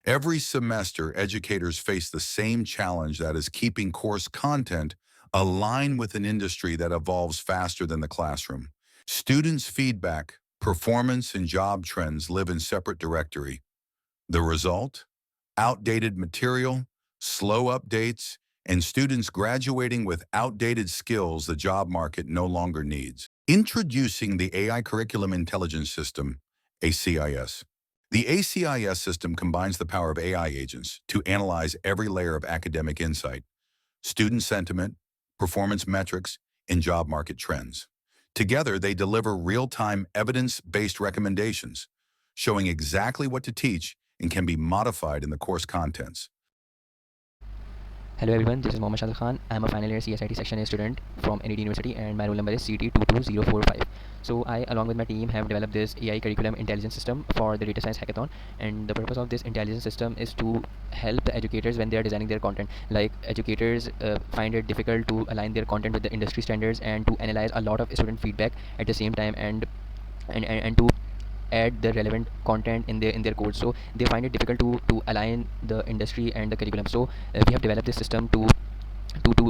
Every semester, educators face the same challenge, that is keeping course content aligned with an industry that evolves faster than the classroom. Students' feedback, performance, and job trends live in separate directory. The result? Outdated material, slow updates, and students graduating with outdated skills the job market no longer needs. Introducing the AI Curriculum Intelligence System, ACIS. The ACIS system combines the power of AI agents to analyze every layer of academic insight, student sentiment, performance metrics, and job market trends. Together, they deliver real-time evidence-based recommendations, showing exactly what to teach and can be modified in the course contents. Hello everyone, this is Mohammad Shadil Khan. I am a final year CSIT Section A student from NED University and my roll number is CT22045. So I along with my team have developed this AI curriculum intelligence system for the data science hackathon, and the purpose of this intelligence system is to help the educators when they are designing their content. Like educators find it difficult to align their content with the industry standards and to analyze a lot of student feedback at the same time, and to add the relevant content in their code. So they find it difficult to align the industry and the curriculum. So we have developed this system to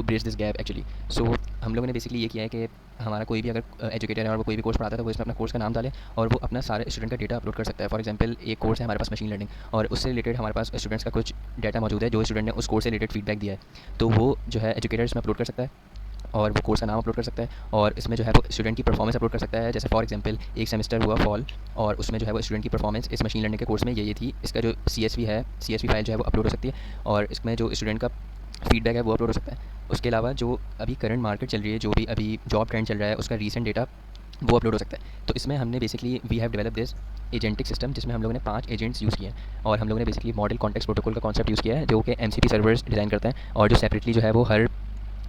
bridge this gap actually. So हम लोगों ने basically ये किया है कि हमारा कोई भी अगर एजुकेटर है और वो कोई भी कोर्स पढ़ाता है तो वो इसमें अपना कोर्स का नाम डाले और वो अपना सारे स्टूडेंट का डेटा अपलोड कर सकता है. फॉर एग्जांपल एक कोर्स है हमारे पास मशीन लर्निंग, और उससे रिलेटेड हमारे पास स्टूडेंट्स का कुछ डाटा मौजूद है जो स्टूडेंट ने उस कोर्स से रिलेटेड फीडबैक दिया है. तो वो जो है एजुकेटर इसमें अपलोड कर सकता है और वो कोर्स का नाम अपलोड कर सकता है, और इसमें जो है वो स्टूडेंट की परफॉर्मेंस अपलोड कर सकता है. जैसे फॉर एग्जांपल एक सेमेस्टर हुआ फॉल, और उसमें जो है वो स्टूडेंट की परफॉर्मेंस इस मशीन लर्निंग के कोर्स में ये थी. इसका जो CSV है, CSV फाइल जो है वो अपलोड हो सकती है, और इसमें जो स्टूडेंट का फीडबैक है वो अपलोड हो सकता है. उसके अलावा जो अभी करंट मार्केट चल रही है, जो भी अभी जॉब ट्रेंड चल रहा है, उसका रीसेंट डेटा वो अपलोड हो सकता है. तो इसमें हमने basically we have develop this agentic system जिसमें हम लोगों ने 5 एजेंट्स यूज़ किए हैं, और हम लोगों ने बेसिकली मॉडल कॉन्टेक्स्ट प्रोटोकॉल का कॉन्सेप्ट यूज़ किया है जो कि MCP सर्वर्स डिज़ाइन करते हैं, और जो सेपरेटली जो है वो हर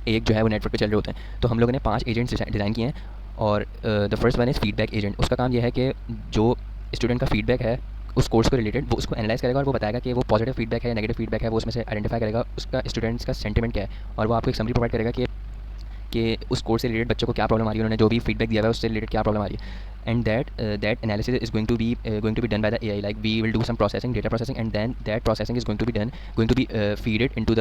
एक जो है वो नेटवर्क पे चल रहे होते हैं. तो हम लोगों ने 5 एजेंट्स डिज़ाइन किए हैं, और the first one is feedback agent. उसका काम यह है कि जो स्टूडेंट का फीडबैक है उस कोर्स को रिलेटेड, वो उसको एनालाइज करेगा और वो बताएगा कि वो पॉजिटिव फीडबैक है या नेगेटिव फीडबैक है. वो उसमें से आइडेंटिफाई करेगा उसका स्टूडेंट्स का सेंटिमेंट क्या है, और वो आपको एक समरी प्रोवाइड करेगा कि उस कोर्स से रिलेटेड बच्चों को क्या प्रॉब्लम आ रही है, उन्होंने जो भी फीडबैक दिया हुआ है उससे रिलेटेड क्या प्रॉब्लम आ रही है. And that analysis is going to be done by the AI. Like we will do some processing, data processing, and then that processing is going to be feed it into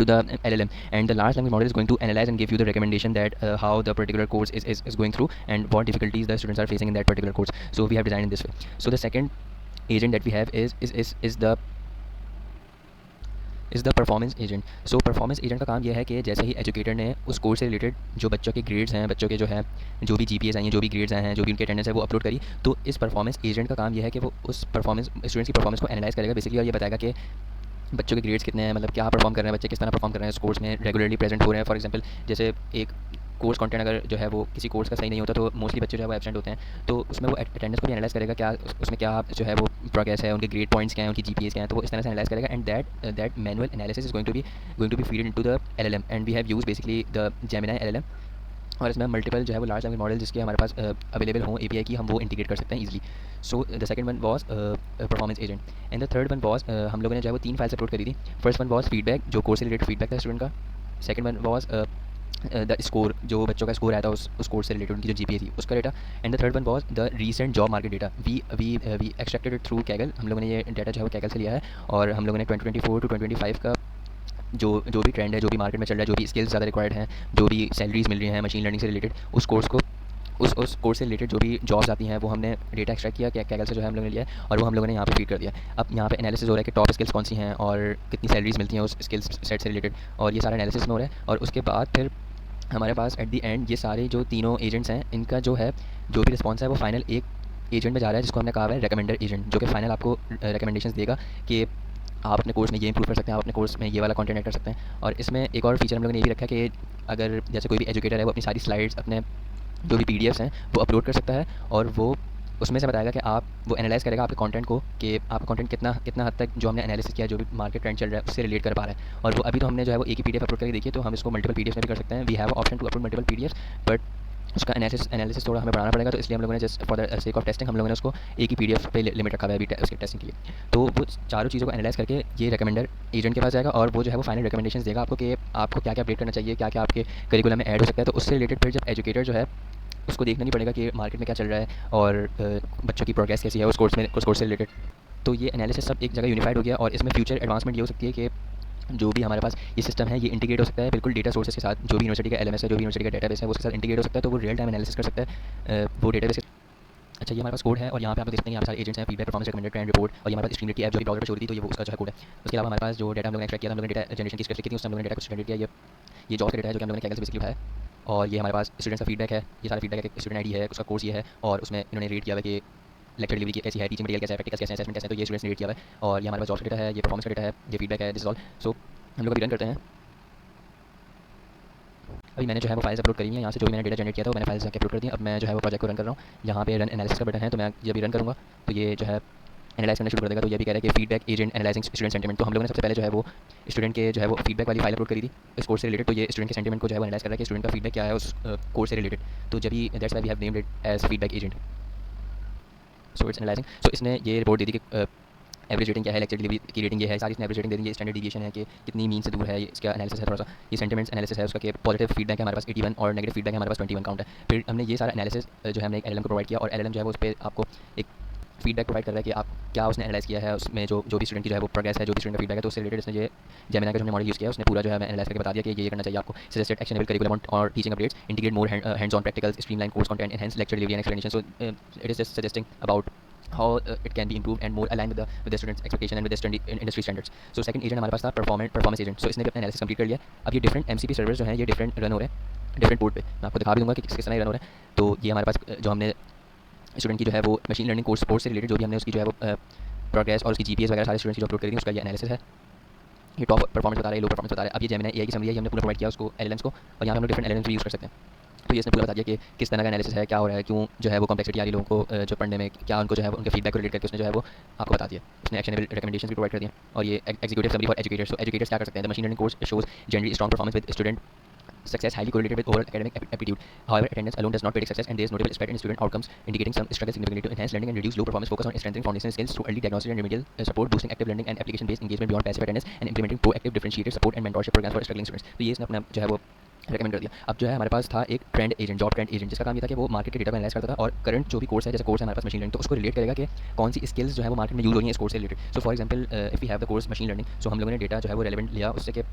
the LLM, and the large language model is going to analyze and give you the recommendation that how the particular course is going through and what difficulties the students are facing in that particular course. So we have designed in this way. So the second agent that we have is the performance agent. So performance agent का काम यह है कि जैसे ही educator ने उस course से related जो बच्चों के ग्रेड्स हैं, बच्चों के जो है जो भी GPAs आई हैं, जो भी ग्रेड्स आए हैं, जो भी उनकी अटेंडेंस है वो अपलोड करी, तो इस परफॉर्मेंस एजेंट का काम यह है कि वो उस परफॉर्मेंस स्टूडेंट्स की परफॉर्मेंस को एनालाइज करेगा बेसिकली, और ये बताएगा कि बच्चों के ग्रेड्स कितने हैं, मतलब क्या परफॉर्म कर रहे हैं बच्चे, किस तरह परफॉर्म कर रहे हैं इस कोर्स में, रेगुलरली प्रेजेंट हो रहे हैं. फॉर एग्जांपल जैसे एक कोर्स कंटेंट अगर जो है वो किसी कोर्स का सही नहीं होता तो मोस्टली बच्चे जो है वो एब्सेंट होते हैं, तो उसमें वो अटेंडेंस को भी एनालाइज करेगा, क्या उसमें क्या जो है वो प्रोग्रेस है, उनके ग्रेड पॉइंट्स क्या हैं, उनकी GPAs क्या हैं, तो वो इस तरह से एनालाइज करेगा. And that manual analysis is going to be feed into the LLM, and we have use basically the Gemini LLM. और इसमें मल्टीपल जो है वो लार्ज लैंग्वेज मॉडल जिसके हमारे पास अवेलेबल हों API की, हम वो इंटीग्रेट कर सकते हैं easily. So the second one was performance agent, and the third one was हम लोगों ने जो है वो 3 फाइल्स अपलोड करी थी. फर्स्ट वन वॉज फीडबैक, जो कोर्स से रिलेटेड फीडबैक था स्टूडेंट का. Second one was the score, जो बच्चों का स्कोर आया था उस कोर्स से रिलेटेड उनकी जो GPA थी उसका डेटा. And the third one was the recent job market data. We extracted it through Kaggle. हम लोगों ने ये डेटा जो है वो Kaggle से लिया है, और हम लोगों ने 2024 टू 2025 का जो भी ट्रेंड है, जो भी मार्केट में चल रहा है, जो भी स्किल्स ज़्यादा रिक्वायर्ड हैं, जो भी सैलरीज मिल रही हैं मशीन लर्निंग से रिलेटेड, उस कोर्स को उस कोर्स से रिलेटेड जो भी जॉब्स आती हैं वो हमने डेटा एक्सट्रैक्ट किया Kaggle से जो है हम लोगों ने लिया है, और वो हम लोगों ने यहाँ पे फीड कर दिया. अब यहाँ पे एनालिसिस हो रहा है कि टॉप स्किल्स कौन सी हैं और कितनी सैलरीज मिलती हैं उस स्किल्स सेट से रिलेटेड, और ये सारा एनालिसिस में हो रहा है. और उसके बाद फिर हमारे पास एट दी एंड ये सारे जो तीनों एजेंट्स हैं, इनका जो है जो भी रिस्पॉन्स है वो फाइनल एक एजेंट में जा रहा है जिसको हमने कहा है रिकमेंडर एजेंट, जो कि फाइनल आपको रिकमेंडेशंस देगा कि आप अपने कोर्स में ये इंप्रूव कर सकते हैं, आप अपने कोर्स में ये वाला कंटेंट ऐड कर सकते हैं. और इसमें एक और फीचर हम लोगों ने ये भी रखा है कि अगर जैसे कोई भी एजुकेटर है वो अपनी सारी स्लाइड्स, अपने जो भी PDFs हैं वो अपलोड कर सकता है, और वो उसमें से बताएगा कि वो एनालाइज़ करेगा आपके कंटेंट को कि आपका कंटेंट कितना हद तक जो हमने एनालिसिस किया, जो भी मार्केट ट्रेंड चल रहा है उससे रिलेट कर पा रहा है. और वो अभी तो हमने जो है वो एक ही PDF अपलोड करके देखिए, तो हम इसको मल्टीपल PDFs में भी कर सकते हैं. We have option to upload multiple PDFs, but उसका एनालिसिस थोड़ा हमें बढ़ाना पड़ेगा, तो इसलिए हम लोगों ने just for the sake of testing हम लोगों ने उसको एक ही PDF पे लिमिट रखा हुआ है अभी उसके टेस्टिंग के लिए. तो वो चारों चीज़ों को एनालाइज करके ये रिकमेंडर एजेंट के पास जाएगा, और वो जो है वो फाइनल रिकमेंडेशन देगा आपको कि आपको क्या क्या अपडेट करना चाहिए, क्या क्या आपके करिकुलम में ऐड हो सकता है. तो उससे रिलेटेड फिर जब एजुकेटर जो है उसको देखना नहीं पड़ेगा कि मार्केट में क्या चल रहा है और बच्चों की प्रोग्रेस कैसी है उस कोर्स से रिलेटेड. तो ये एनालिसिस सब एक जगह यूनिफाइड हो गया और इसमें फ्यूचर एडवांसमेंट ये हो सकती है कि जो भी हमारे पास ये सिस्टम है ये इंटीग्रेट हो सकता है बिल्कुल डेटा सोर्सेज के साथ, जो भी यूनिवर्सिटी का एलएमएस है, जो भी यूनिवर्सिटी का डेटाबेस है, वो उसके साथ इंटीग्रेट हो सकता है, तो वो रियल टाइम एनालिसिस कर सकता है वो डेटाबेस। अच्छा, ये हमारे पास कोड है और यहाँ पे आप देख सकते हैं यहाँ पे सारे एजेंट्स हैं, feedback, performance, recommended, trend report, और ये हमारे पास स्ट्रीमलिटी ऐप जो कि ब्राउज़र पे चल रही थी, तो ये वो उसका जो है कोड है। उसके अलावा हमारे पास जो डेटा हम लोगों ने एक्सट्रैक्ट किया था, हम लोगों ने डेटा जनरेशन की स्क्रिप्ट लिखी थी, उससे हम लोगों ने डेटा कुछ जनरेट किया। ये जॉब का डेटा है जो कि हम लोगों ने कैगल से बेसिकली उठाया। और ये हमारे पास स्टूडेंट्स का फीडबैक है, ये सारा फीडबैक है, स्टूडेंट आईडी है, उसका कोर्स ये है, और उसमें इन्होंने रेट किया हुआ है कि लेक्चर डिलीवरी कैसी है, टीचिंग मटेरियल कैसा है, प्रैक्टिकल कैसे हैं, असेसमेंट कैसे है, तो ये स्टूडेंट्स ने रेट किया हुआ है। और ये हमारे पास जॉब का डेटा है, ये परफॉर्मेंस का डेटा है, ये फीडबैक है, दिस इज ऑल। सो हम लोग अभी रन करते हैं। अभी मैंने जो है वो फाइल्स अपलोड करी हैं, यहाँ से जो भी मैंने डेटा जनरेट किया था वो मैंने फाइल्स जाके अपलोड कर दी। अब मैं जो है वो प्रोजेक्ट को रन कर रहा हूँ। यहाँ पे रन एनालिसिस का बटन है, तो मैं ये भी रन करूँगा तो ये जो है एनालाइज करना शुरू कर देगा। तो ये भी कह रहा है कि feedback agent analysing student sentiment. तो हम लोगों ने सबसे पहले जो है वो स्टूडेंट के जो है वो फीडबैक वाली फाइल अपलोड करी थी इस कोर्स से रिलेटेड। तो ये स्टूडेंट के सेंटिमेंट को जो है वो एनालाइज कर रहा है कि स्टूडेंट का फीडबैक क्या है उस कोर्स से रिलेटेड। तो जब ही that's why we have named it as feedback agent. So it's analysing. So इसने ये रिपोर्ट दे दी कि एवरेज रेटिंग क्या है, लेक्चर डिलीवरी की रेटिंग ये है, सारी इसने एवरेज रेटिंग दे दी है, स्टैंडर्ड डिविएशन है कि कितनी मीन से दूर है, इसका एनालिसिस है थोड़ा सा। ये सेंटिमेंट्स एनालिसिस है उसका कि पॉजिटिव फीडबैक है हमारे पास 81 और नेगेटिव फीडबैक है हमारे पास 21 काउंट है। फिर हमने ये सारा एनालिसिस जो है हमने एक एलएलएम को प्रोवाइड किया और एलएलएम जो है वो उस पर आपको एक फीडबैक प्रोवाइड कर रहा है कि आप क्या उसने एनालाइज किया है, उसमें जो भी स्टूडेंट की जो है वो प्रोग्रेस है, जो भी स्टूडेंट का फीडबैक है, तो उससे रिलेटेड इसने ये जेमिनी का जो हमने मॉडल यूज़ किया उसने पूरा जो है एनालाइज करके बता दिया कि ये करना चाहिए आपको। सजेस्टेड एक्शनेबल करिकुलम और teaching updates, integrate more hands on practicals, streamline course content, enhance lecture delivery and explanation. So it is just suggesting about how it can be improved and more aligned with the students expectation and with the industry standards. So second agent हमारे पास था performance agent. So इसने भी अपना analysis complete कर लिया। अब ये different MCP servers जो हैं ये डिफरेंट रन हो रहे हैं डिफरेंट पोर्ट पे। मैं आपको दिखा भी दूंगा कि किस तरह रन हो रहे हैं। तो ये हमारे पास जो हमने स्टूडेंट की जो है वो मशीन लर्निंग कोर्स से रिलेटेड जो भी हमने उसकी जो है वो प्रोग्रेस और उसकी जीपीएस वगैरह सारे स्टूडेंट्स की जो अपलोड करी थी उसका ये एनालिसिस है। ये टॉप परफॉर्मेंस बता रहा है, लो परफॉर्मेंस बता रहा है। अब ये जेमिनी एआई की समरी है, ये हमने पूरा प्रोवाइड किया उसको एलएलएम्स को, और यहाँ पे हम लोग डिफरेंट एलएलएम्स भी यूज़ कर सकते हैं। तो ये इसने पूरा बता दिया कि किस तरह का एनालिसिस है, क्या हो रहा है, क्यों जो है वो कॉम्प्लेक्सिटी आ रही है लोगों को जो पढ़ने में, क्या उनको जो है उनके फीडबैक को रिलेट करके उसने जो है वो आपको बता दिया। उसने एक्शनेबल रिकमेंडेशंस भी प्रोवाइड कर दिए। और ये एग्जीक्यूटिव समरी फॉर एजुकेटर्स। तो एजुकेटर्स क्या कर सकते हैं, the machine learning course shows generally strong performance with student success highly correlated with overall academic aptitude. However, attendance alone does not predict success, and there is notable spread in student outcomes, indicating some struggle significantly to enhance learning and reduce low performance. Focus on strengthening foundational skills through early diagnosis and remedial support, boosting active learning and application-based engagement beyond passive attendance, and implementing proactive differentiated support and mentorship programs for struggling students. तो ये इसने अपना जो है वो recommend कर दिया। अब जो है हमारे पास था एक trend agent, job trend agent, जिसका काम ये था कि वो मार्केट के डेटा को एनालाइज करता था और करंट जो भी कोर्स है, जैसे कोर्स है हमारे पास मशीन लर्निंग, तो उसको रिलेट करेगा कि कौन सी स्किल्स जो है वो मार्केट में यूज़ हो रही हैं इस कोर्स से related. So for example if we have the course machine learning, so हम लोगों ने डेटा जो है वो रेलेवेंट लिया उससे कि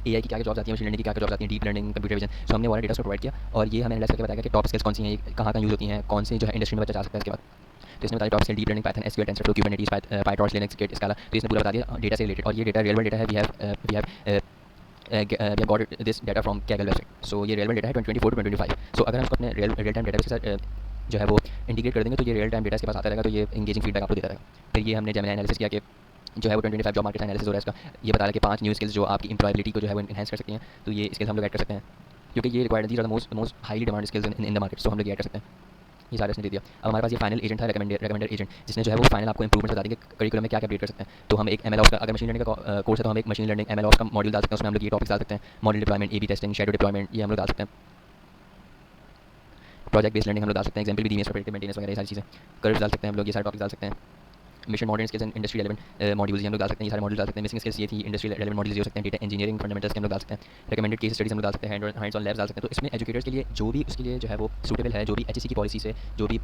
एआई की क्या क्या जॉब्स आती हैं, मशीन लर्निंग की क्या क्या जॉब्स आती हैं, डीप लर्निंग, कंप्यूटर विजन। सो हमने वाला डेटा को प्रोवाइड किया और ये हमें एनालाइज करके बताया कि टॉप स्किल्स कौन सी हैं, कहाँ यूज़ होती हैं, कौन से जो है इंडस्ट्री में बच्चा जा सकता है इसके बाद। तो इसने बताया top skill deep learning, Python, SQL, TensorFlow, Kubernetes, PyTorch, Linux, Git, Scala. तो इसने पूरा बता दिया डेटा से रिलेटेड। और ये डेटा रियल वर्ल्ड डेटा है, we have got this data from Kaggle website. So ये रियल वर्ल्ड डेटा है 24 to 25। सो अगर हम उसको अपने रियल टाइम डेटा के साथ जो है वो इंटीग्रेट कर देंगे तो ये रियल टाइम डेटा के पास आता रहेगा, तो ये इंगेजिंग फीडबैक आपको देता रहेगा। फिर ये हमने जेमिनी एनालिसिस किया कि जो है वो 2025 जॉब मार्केट एनालिसिस हो रहा है इसका। ये बता रहा है कि 5 न्यू स्किल्स जो आपकी एम्प्लॉयबिलिटी को जो है वो एनहांस कर सकती हैं। तो ये स्किल्स हम लोग ऐड कर सकते हैं क्योंकि ये required, these are the most highly demand skills in the market. So हम लोग ये ऐड कर सकते हैं। ये सारे इसने दे दिया। अब हमारे पास ये फाइनल एजेंट था रेकमेंडर एजेंट, जिसने जो है वो फाइनल आपको इंप्रूवमेंट बता देंगे करिकुलम में क्या क्या अपडेट कर सकते हैं। तो हम एक MLOps का, अगर मशीन लर्निंग का कोर्स है तो हम एक मशीन लर्निंग MLOps का मॉड्यूल डाल सकते हैं, उसमें हम लोग ये टॉपिक्स डाल सकते हैं, model deployment, A/B testing, shadow deployment, ये हम लोग डाल सकते हैं। प्रोजेक्ट बेस्ड लर्निंग हम लोग डाल सकते हैं, एग्जाम्पल भी दी है, प्रेडिक्टिव मेंटेनेंस वगैरह ये सारी चीज़ें, कर्व्स डाल सकते हैं हम लोग, ये सारे टॉपिक्स डाल सकते हैं। Mission modern skills and industry relevant modules हम लोग डाल सकते हैं, ये सारे मॉड्यूल डाल सकते हैं। मिसिंग स्किल्स ये थी, इंडस्ट्री रेलेवेंट मॉड्यूल्स ये हो सकते हैं, डेटा इंजीनियरिंग फंडामेंटल्स के हम लोग डाल सकते हैं, रिकमेंडेड केस स्टडीज हम लोग डाल सकते हैं, हैंड्स ऑन लैब्स डाल सकते हैं। तो इसमें एजुकेटर्स के लिए जो भी उसके लिए जो है वो सूटेबल है, जो भी HEC की पॉलिसी से जो भी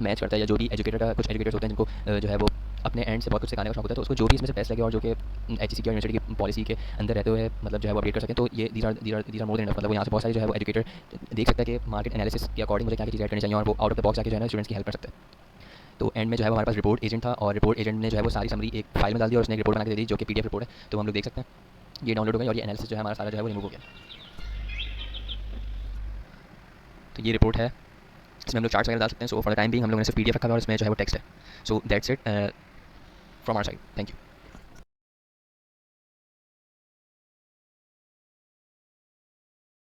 मैच करता है, या जो भी एजुकेटर का, कुछ एजुकेटर्स होते हैं जिनको जो है वो अपने एंड से बहुत कुछ सिखाने का शौक होता है, तो उसको जो भी इसमें से बेस्ट लगे और जो कि HEC की यूनिवर्सिटी की पॉलिसी के अंदर रहते हुए मतलब जो है वो अपडेट कर सकें, तो ये these are more than enough. मतलब वो यहाँ से बहुत सारी जो है वो एजुकेटर देख सकता है कि मार्केट एनालिसिस के अकॉर्डिंग मुझे क्या क्या चीज़ ऐड करनी चाहिए और वो आउट ऑफ द बॉक्स आके जो है ना स्टूडेंट्स की हेल्प कर सकते हैं। तो एंड में जो है वो हमारे पास रिपोर्ट एजेंट था और रिपोर्ट एजेंट ने जो है वो सारी समरी एक फाइल में डाल दी और उसने एक रिपोर्ट बना के दे दी जो कि PDF रिपोर्ट है। तो हम लोग देख सकते हैं ये डाउनलोड हो गई और ये एनालिसिस जो है हमारा सारा जो है वो रिमूव हो गया। तो ये रिपोर्ट है, इसमें हम लोग चार्ट्स वगैरह डाल सकते हैं। सो फॉर द टाइम भी हम लोगों ने सिर्फ PDF रखा हुआ और इसमें जो है वो टेक्स्ट है। So that's it from our side. Thank you.